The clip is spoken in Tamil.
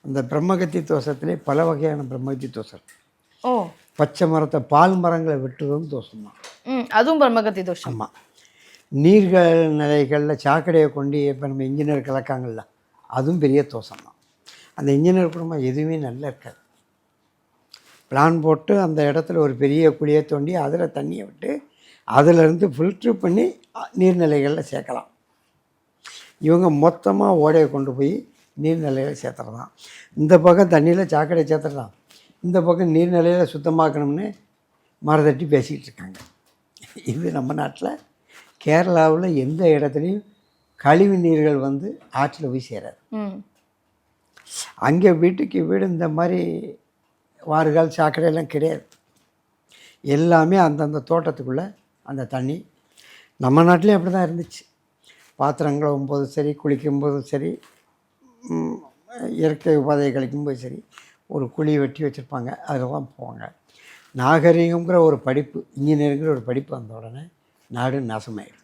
அந்த பிரம்மகத்தி தோஷத்திலே பல வகையான பிரம்மகத்தி தோஷம். ஓ. பச்சை மரத்தை பால் மரங்களை வெட்டுறதும் தோஷம் தான். அதுவும் பிரம்மகத்தி தோஷம். ஆமாம். நீர்கள் நிலைகளில் சாக்கடையை கொண்டு இப்போ நம்ம இன்ஜினியர் கலக்காங்கள்ல, அதுவும் பெரிய தோஷம் தான். அந்த இன்ஜினியர் குடும்பம் எதுவுமே நல்லா இருக்காது. பிளான் போட்டு அந்த இடத்துல ஒரு பெரிய குழியை தோண்டி அதில் தண்ணியை விட்டு அதிலிருந்து ஃபில்ட்ரு பண்ணி நீர்நிலைகளில் சேர்க்கலாம். இவங்க மொத்தமாக ஓடையை கொண்டு போய் நீர்நிலையில் சேர்த்துறதான். இந்த பக்கம் தண்ணியில் சாக்கடை சேர்த்துடலாம், இந்த பக்கம் நீர்நிலையில் சுத்தமாக்கணும்னு மரதட்டி பேசிக்கிட்டு இருக்காங்க. இது நம்ம நாட்டில் கேரளாவில் எந்த இடத்துலையும் கழிவு நீர்கள் வந்து ஆற்றில் போய் சேராது. அங்கே வீட்டுக்கு வீடு இந்த மாதிரி வாறுகால் சாக்கடையெல்லாம் கிடையாது. எல்லாமே அந்தந்த தோட்டத்துக்குள்ளே அந்த தண்ணி. நம்ம நாட்டிலே அப்படி தான் இருந்துச்சு. பாத்திரம் கழுவும்போது சரி, குளிக்கும்போதும் சரி, இயற்கை உபாதையை கழிக்கும்போது சரி, ஒரு குழி வெட்டி வச்சுருப்பாங்க, அதில் தான் போவாங்க. நாகரீகங்கிற ஒரு படிப்பு, இன்ஜினியரிங்கிற ஒரு படிப்பு வந்த உடனே நாடு நாசமாயிடுச்சு.